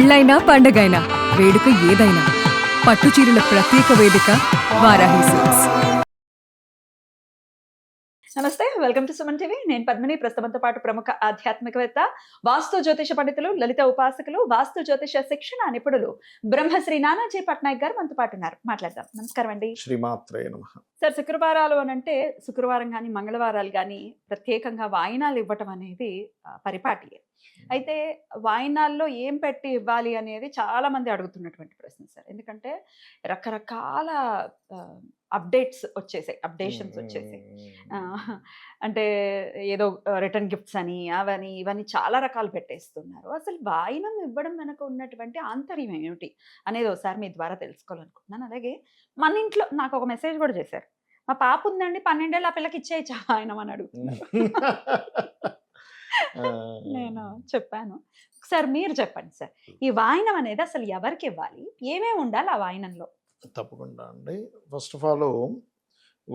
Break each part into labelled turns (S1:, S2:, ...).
S1: పెళ్ళైనా పండగైనా వేడుక ఏదైనా పట్టు చీరల ప్రత్యేక వేదిక వారాహి సిల్క్స్.
S2: నమస్తే, వెల్కమ్ టు సుమన్ టీవీ. నేను పద్మిని. ప్రస్తుతంతో పాటు ప్రముఖ ఆధ్యాత్మికవేత్త, వాస్తు జ్యోతిష పండితులు, లలిత ఉపాసకులు, వాస్తు జ్యోతిష శిక్షణ నిపుణులు బ్రహ్మశ్రీ నానాజీ పట్నాయక్ గారు మనతో పాటు ఉన్నారు. మాట్లాడదాం. నమస్కారం అండి.
S3: శ్రీమాత్రే నమః.
S2: సార్, శుక్రవారాలు అని అంటే శుక్రవారం కానీ మంగళవారాలు కానీ ప్రత్యేకంగా వాయినాలు ఇవ్వటం అనేది పరిపాటి. అయితే వాయినాల్లో ఏం పెట్టి ఇవ్వాలి అనేది చాలా మంది అడుగుతున్నటువంటి ప్రశ్న సార్. ఎందుకంటే రకరకాల అప్డేషన్స్ వచ్చేసాయి. అంటే ఏదో రిటర్న్ గిఫ్ట్స్ అని అవని ఇవన్నీ చాలా రకాలు పెట్టేస్తున్నారు. అసలు వాయినం ఇవ్వడం వెనక ఉన్నటువంటి ఆంతర్యం ఏమిటి అనేది ఒకసారి మీ ద్వారా తెలుసుకోవాలనుకుంటున్నాను. అలాగే మన ఇంట్లో నాకు ఒక మెసేజ్ కూడా చేశారు. మా పాప ఉందండి 12 ఏళ్ళు, ఆ పిల్లకి ఇచ్చేయచ్చా వాయినం అని అడుగుతున్నారు. నేను చెప్పాను, ఒకసారి మీరు చెప్పండి సార్, ఈ వాయినం అనేది అసలు ఎవరికి ఇవ్వాలి, ఏమేమి ఉండాలి ఆ వాయినంలో?
S3: తప్పకుండా అండి. ఫస్ట్ ఆఫ్ ఆల్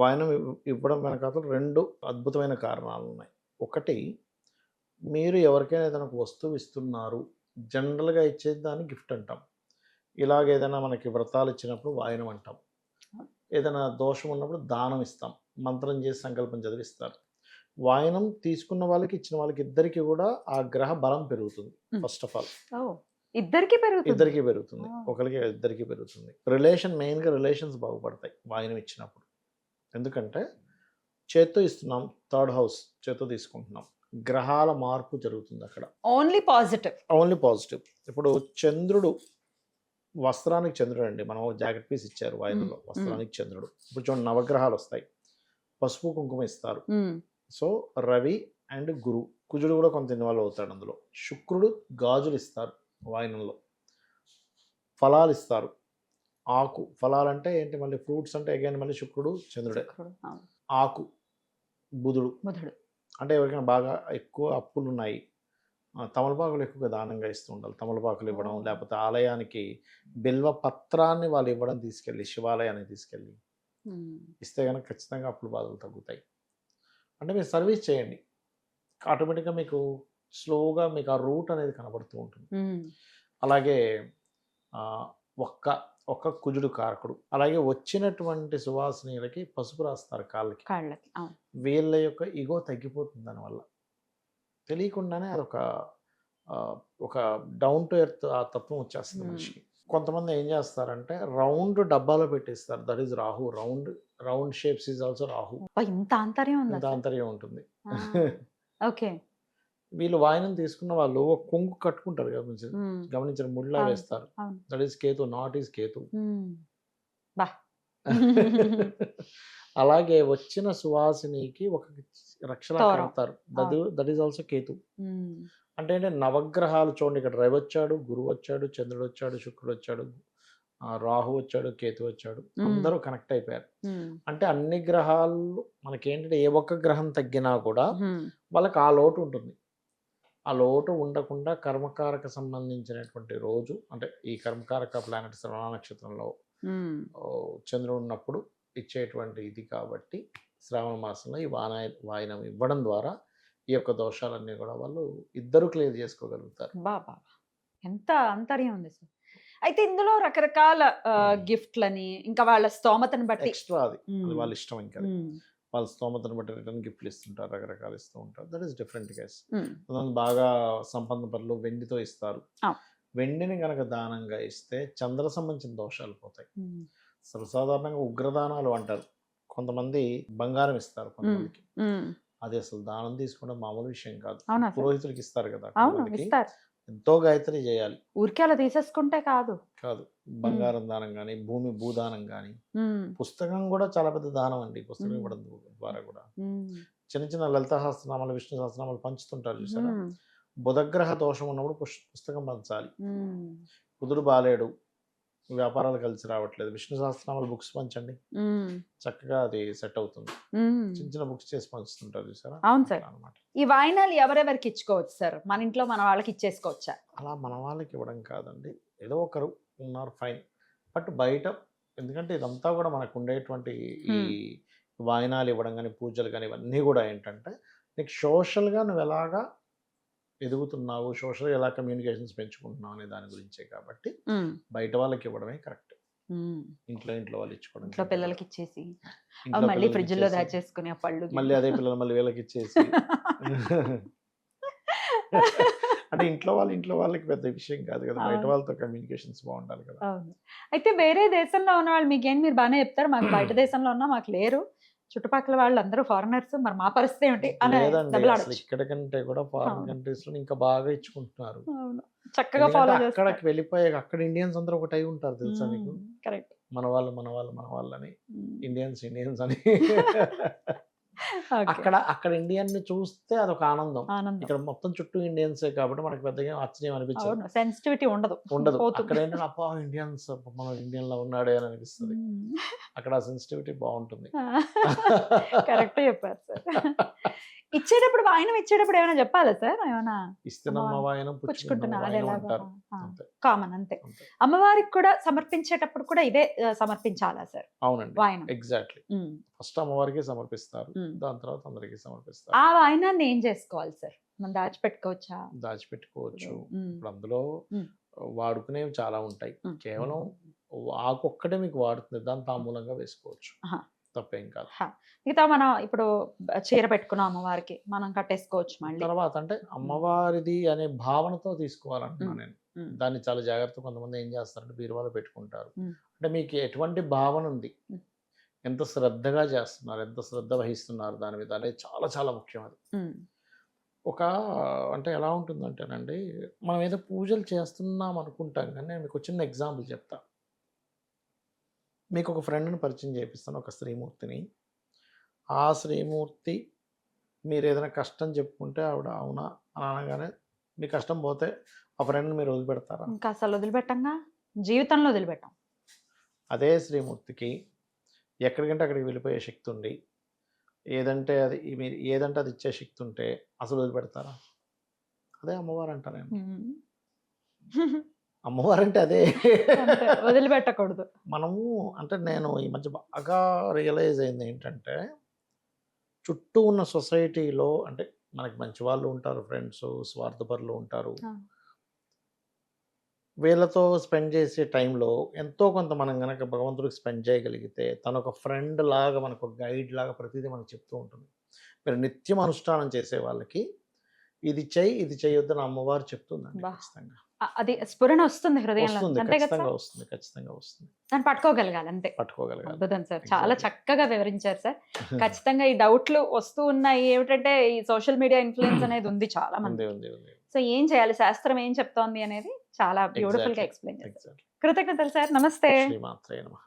S3: వాయినం ఇవ్వడం వెనకాల రెండు అద్భుతమైన కారణాలు ఉన్నాయి. ఒకటి, మీరు ఎవరికైనా ఏదైనా ఒక వస్తువు ఇస్తున్నారు, జనరల్గా ఇచ్చేది దాన్ని గిఫ్ట్ అంటాం. ఇలాగ ఏదైనా మనకి వ్రతాలు ఇచ్చినప్పుడు వాయినం అంటాం. ఏదైనా దోషం ఉన్నప్పుడు దానం ఇస్తాం, మంత్రం చేసి సంకల్పం చదివిస్తారు. వాయనం తీసుకున్న వాళ్ళకి ఇచ్చిన వాళ్ళకి ఇద్దరికి కూడా ఆ గ్రహ బలం పెరుగుతుంది. ఫస్ట్ ఆఫ్ ఆల్
S2: ఇద్దరికి
S3: పెరుగుతుంది, ఒకరికి ఇద్దరికి పెరుగుతుంది. మెయిన్గా రిలేషన్స్ బాగుపడతాయి వాయనం ఇచ్చినప్పుడు. ఎందుకంటే చేత్తో ఇస్తున్నాం, థర్డ్ హౌస్ చేత్తో తీసుకుంటున్నాం, గ్రహాల మార్పు జరుగుతుంది అక్కడ.
S2: Only positive.
S3: ఇప్పుడు చంద్రుడు, వస్త్రానికి చంద్రుడు అండి. మనం జాకెట్ పీస్ ఇచ్చారు వాయనంలో, వస్త్రానికి చంద్రుడు. ఇప్పుడు చూడండి, నవగ్రహాలు వస్తాయి, పసుపు కుంకుమ ఇస్తారు. సో రవి అండ్ గురు, కుజుడు కూడా కొంత ఇన్వాల్వ్ అవుతాడు అందులో. శుక్రుడు గాజులు ఇస్తారు వాయనంలో. ఫలాలు ఇస్తారు, ఆకు. ఫలాలు అంటే ఏంటి, మళ్ళీ ఫ్రూట్స్ అంటే అగైన్ మళ్ళీ శుక్రుడు చంద్రుడే. ఆకు బుధుడు. అంటే ఎవరికైనా బాగా ఎక్కువ అప్పులు ఉన్నాయి, తమలపాకులు ఎక్కువగా దానంగా ఇస్తూ ఉండాలి. తమలపాకులు ఇవ్వడం, లేకపోతే ఆలయానికి బిల్వ పత్రాన్ని వాళ్ళు ఇవ్వడం, తీసుకెళ్ళి శివాలయానికి తీసుకెళ్ళి ఇస్తే కనుక ఖచ్చితంగా అప్పులు బాధలు తగ్గుతాయి. అంటే మీరు సర్వీస్ చేయండి, ఆటోమేటిక్గా మీకు స్లోగా మీకు ఆ రూట్ అనేది కనబడుతూ ఉంటుంది. అలాగే ఒక్క కుజుడు కారకుడు. అలాగే వచ్చినటువంటి సువాసినీలకి పసుపు రాస్తారు కాళ్ళకి. వీళ్ళ యొక్క ఈగో తగ్గిపోతుంది దానివల్ల. తెలియకుండానే అదొక ఒక డౌన్ టు ఎర్త్ ఆ తత్వం వచ్చేస్తుంది మనిషికి. కొంతమంది ఏం చేస్తారంటే రౌండ్ డబ్బాలో పెట్టేస్తారు. That is Rahu. Round shapes is also Rahu.
S2: ఇంత ఆంతర్యం
S3: ఉంటుంది.
S2: ఓకే.
S3: వీళ్ళు వాయనం తీసుకున్న వాళ్ళు ఒక కొంగు కట్టుకుంటారు, గమనించిన ముళ్ళ వేస్తారు. That is Ketu, not is Ketu. అలాగే వచ్చిన సువాసినికి ఒక రక్షలా కడతారు, దట్ ఈస్ ఆల్సో కేతు. అంటే నవగ్రహాలు చూడండి, ఇక్కడ రవి వచ్చాడు, గురువు వచ్చాడు, చంద్రుడు వచ్చాడు, శుక్రుడు వచ్చాడు, రాహు వచ్చాడు, కేతు వచ్చాడు, అందరూ కనెక్ట్ అయిపోయారు. అంటే అన్ని గ్రహాలు మనకేంటంటే ఏ ఒక్క గ్రహం తగ్గినా కూడా వాళ్ళకి ఆ లోటు ఉంటుంది. ఆ లోటు ఉండకుండా కర్మకారక సంబంధించినటువంటి రోజు, అంటే ఈ కర్మకారక ప్లానెట్ శ్రవణ నక్షత్రంలో చంద్రుడు ఉన్నప్పుడు ఇచ్చేటువంటి ఇది. కాబట్టి శ్రావణ మాసంలో ఈ వాయనం ఇవ్వడం ద్వారా ఈ యొక్క దోషాలన్నీ కూడా వాళ్ళు ఇద్దరు క్లియర్ చేసుకోగలుగుతారు.
S2: బాబా, ఎంత అంతర్యం ఉంది సార్. అయితే ఇందులో రకరకాల గిఫ్ట్లని, ఇంకా వాళ్ళ స్తోమతను బట్టి
S3: ఎక్స్ట్రా అది వాళ్ళ ఇష్టం. ఇంకా వాళ్ళ స్తోమతను బట్టి రిటర్న్ గిఫ్ట్లు ఇస్తుంటారు, రకరకాలు ఇస్తూ ఉంటారు. That is different case. బాగా సంపన్న పనులు వెండితో ఇస్తారు. వెండిని కనుక దానంగా ఇస్తే చంద్ర సంబంధించిన దోషాలు పోతాయి. సర్వసాధారణంగా ఉగ్రదానాలు అంటారు, కొంతమంది బంగారం ఇస్తారు కొంతమందికి. అది అసలు దానం తీసుకోవడం మామూలు విషయం కాదు. పురోహితులకి ఇస్తారు కదా, ఎంతో గాయత్రి చేయాలి.
S2: ఊరికే అలా తీసేసుకుంటే కాదు.
S3: బంగారం దానం కానీ, భూదానం కానీ, పుస్తకం కూడా చాలా పెద్ద దానం అండి. పుస్తకం ఇవ్వడం ద్వారా కూడా చిన్న చిన్న లలిత సహస్రనామాలు, విష్ణు సహస్రనామాలు పంచుతుంటారు చూసారా. బుధగ్రహ దోషం ఉన్నప్పుడు పుస్తకం పంచాలి. కుదురు బాలేడు, వ్యాపారాలు కలిసి రావట్లేదు, విష్ణు సహస్రనామాలు బుక్స్ పంచండి, చక్కగా అది సెట్ అవుతుంది. చిన్న చిన్న బుక్స్ చేసి పంచుతుంటారు చూసారా.
S2: అవును సార్. అనమాట. ఈ వాయినాలు ఎవరెవరికి ఇచ్చుకోవచ్చు సార్? మన ఇంట్లో మన వాళ్ళకి ఇచ్చేసుకోవచ్చా?
S3: అలా మన వాళ్ళకి ఇవ్వడం కాదండి, ఏదో ఒకరు ఉన్నారు ఫైన్, బట్ బయట, ఎందుకంటే ఇదంతా కూడా మనకు ఉండేటువంటి ఈ వాయినాలు ఇవ్వడం కానీ, పూజలు కానీ, ఇవన్నీ కూడా ఏంటంటే నీకు సోషల్గా నువ్వు ఎలాగా ఎదుగుతున్నావు, సోషల్ ఎలా కమ్యూనికేషన్స్ పెంచుకుంటున్నావు అనే దాని గురించే కాబట్టి బయట వాళ్ళకి ఇవ్వడమే కరెక్ట్. ఇంట్లో వాళ్ళు ఇచ్చుకోవడం
S2: ఇంట్లో పిల్లలకి ఇచ్చేసి
S3: ఇంట్లో
S2: మళ్ళీ
S3: పిల్లలకి
S2: ఫ్రిడ్జ్ లో
S3: ఇచ్చేసి,
S2: దాచేసుకుని ఆ పళ్ళు
S3: మళ్ళీ అదే పిల్లలు మళ్ళీ వీళ్ళకి ఇచ్చేసి అంటే ఇంట్లో వాళ్ళకి పెద్ద విషయం కాదు కదా, బయట
S2: అవును.
S3: వాళ్ళతో కమ్యూనికేషన్స్ బాగుండాలి కదా.
S2: అవును. అయితే వేరే దేశంలో ఉన్న వాళ్ళు మీకేం మీరు బాగానే చెప్తారు, మాకు బయట దేశంలో ఉన్నా మాకు లేరు, చుట్టుపక్కల వాళ్ళు అందరూ ఫారినర్స్, మరి మా పరిస్థితి ఏమిటి అని
S3: లేదండి,
S2: డబ్బులు
S3: అసలు
S2: ఆడొచ్చు.
S3: ఇక్కడ కంటే కూడా ఫారిన్
S2: అవును.
S3: కంట్రీస్ లో ఇంకా బాగా ఇచ్చుకుంటున్నారు.
S2: అవును. చక్కగా
S3: ఎందుకంటే
S2: ఫాలో
S3: అక్కడికి
S2: చేస్తారు.
S3: వెళ్ళిపోయాక అక్కడ ఇండియన్స్ అందరూ ఒకటి అయి ఉంటారు తెలుసా మీకు,
S2: కరెక్ట్.
S3: మన వాళ్ళు అని, ఇండియన్స్ అని. అక్కడ ఇండియన్ ని చూస్తే అదొక ఆనందం.
S2: ఆనందం.
S3: ఇక్కడ మొత్తం చుట్టూ ఇండియన్సే కాబట్టి మనకి పెద్దగా ఆశ్చర్యం అనిపించదు.
S2: అవును, సెన్సిటివిటీ ఉండదు.
S3: ఉండదు.
S2: పోతుంది.
S3: అక్కడ ఏంటంటే అబ్బా ఇండియన్స్, మన ఇండియన్ లా ఉన్నాడే అని అనిపిస్తుంది.
S2: మ్మ్.
S3: అక్కడ ఆ సెన్సిటివిటీ బాగుంటుంది.
S2: కరెక్ట్ చెప్పారు సార్. ఇచ్చేటప్పుడు వాయినం ఇచ్చేటప్పుడు ఏమైనా చెప్పాలా సార్, ఏమైనా
S3: ఇస్తున్నమ్మ వాయనం
S2: పుచ్చుకుంటున్నా అది
S3: వాయనం
S2: ఎలాగో
S3: అంటారు. అంతే.
S2: కామన్ అంతే.
S3: అంతే.
S2: అమ్మవారికి కూడా సమర్పించేటప్పుడు కూడా ఇదే సమర్పించాలా సార్
S3: అవునండి,
S2: వాయనం?
S3: ఎగ్జాక్ట్లీ. ఫస్ట్ అమ్మవారికి సమర్పిస్తారు, దాని తర్వాత అందరికి సమర్పిస్తారు.
S2: ఆ వాయినాన్ని ఏం చేసుకోవాలి సార్, మనం దాచిపెట్టుకోవచ్చా?
S3: దాచిపెట్టుకోవచ్చు.
S2: మ్మ్.
S3: ఇప్పుడు అందులో
S2: మ్మ్.
S3: వాడుకునేవి చాలా ఉంటాయి.
S2: మ్మ్.
S3: కేవలం ఆకొక్కటే మీకు వాడుతుంది, దాని తాంబూలంగా వేసుకోవచ్చు,
S2: ఆహా.
S3: తప్పేం కాదు.
S2: మిగతా మనం ఇప్పుడు చీర పెట్టుకున్నాం అమ్మవారికి, మనం కట్టేసుకోవచ్చు మళ్ళీ.
S3: తర్వాత అంటే అమ్మవారిది అనే భావనతో తీసుకోవాలంటున్నా నేను.
S2: మ్మ్.
S3: దాన్ని చాలా జాగ్రత్త, కొంతమంది ఏం చేస్తారంటే బీరువాలో పెట్టుకుంటారు.
S2: మ్మ్.
S3: అంటే మీకు ఎటువంటి భావన ఉంది,
S2: మ్మ్.
S3: ఎంత శ్రద్ధగా చేస్తున్నారు, ఎంత శ్రద్ధ వహిస్తున్నారు దాని మీద అనేది చాలా చాలా ముఖ్యం. అది
S2: మ్మ్.
S3: ఒక అంటే ఎలా ఉంటుందంటేనండి, మనం ఏదో పూజలు చేస్తున్నాం అనుకుంటాం, కానీ నేను మీకు చిన్న ఎగ్జాంపుల్ చెప్తా. మీకు ఒక ఫ్రెండ్ని పరిచయం చేపిస్తాను, ఒక శ్రీమూర్తిని. ఆ శ్రీమూర్తి మీరు ఏదైనా కష్టం చెప్పుకుంటే ఆవిడ అవునా అని అనగానే మీ కష్టం పోతే ఆ ఫ్రెండ్ని మీరు వదిలిపెడతారా?
S2: ఇంకా అసలు వదిలిపెట్టంగా, జీవితంలో వదిలిపెట్టాం.
S3: అదే శ్రీమూర్తికి ఎక్కడికంటే అక్కడికి వెళ్ళిపోయే శక్తి ఉండి, ఏదంటే అది మీరు ఏదంటే అది ఇచ్చే శక్తి ఉంటే అసలు వదిలిపెడతారా? అదే అమ్మవారు అంట నేను. అమ్మవారు అంటే అదే.
S2: అంతే, వదిలిపెట్టకూడదు.
S3: మనము అంటే నేను ఈ మధ్య బాగా రియలైజ్ అయింది ఏంటంటే, చుట్టూ ఉన్న సొసైటీలో అంటే మనకి మంచి వాళ్ళు ఉంటారు, ఫ్రెండ్స్, స్వార్థపరులు ఉంటారు. వీళ్ళతో స్పెండ్ చేసే టైంలో ఎంతో కొంత మనం కనుక భగవంతుడికి స్పెండ్ చేయగలిగితే, తను ఒక ఫ్రెండ్ లాగా మనకు ఒక గైడ్ లాగా ప్రతిదీ మనకు చెప్తూ ఉంటుంది. మీరు నిత్యం అనుష్ఠానం చేసే వాళ్ళకి ఇది చెయ్యి ఇది చేయొద్దని అమ్మవారు చెప్తుందండి.
S2: బా.
S3: ఖచ్చితంగా
S2: అది స్ఫురణ వస్తుంది హృదయంలో,
S3: వస్తుంది,
S2: అంతే కదా
S3: ఖచ్చితంగా
S2: సార్?
S3: వస్తుంది, ఖచ్చితంగా వస్తుంది.
S2: దాన్ని పట్టుకోగలగాలి అంతే.
S3: పట్టుకోగలగాలి.
S2: అద్భుతం సార్, చాలా
S3: Exactly.
S2: చక్కగా వివరించారు సార్. ఖచ్చితంగా ఈ డౌట్లు వస్తూ ఉన్నాయి, ఏమిటంటే ఈ సోషల్ మీడియా ఇన్ఫ్లుయెన్స్ అనేది ఉంది చాలా మంది.
S3: ఉంది.
S2: సో ఏం చేయాలి, శాస్త్రం ఏం చెప్తోంది అనేది చాలా బ్యూటిఫుల్ గా ఎక్స్ప్లెయిన్ చేశారు.
S3: Exactly.
S2: కృతజ్ఞతలు సార్, నమస్తే.
S3: శ్రీమాత్రే నమః.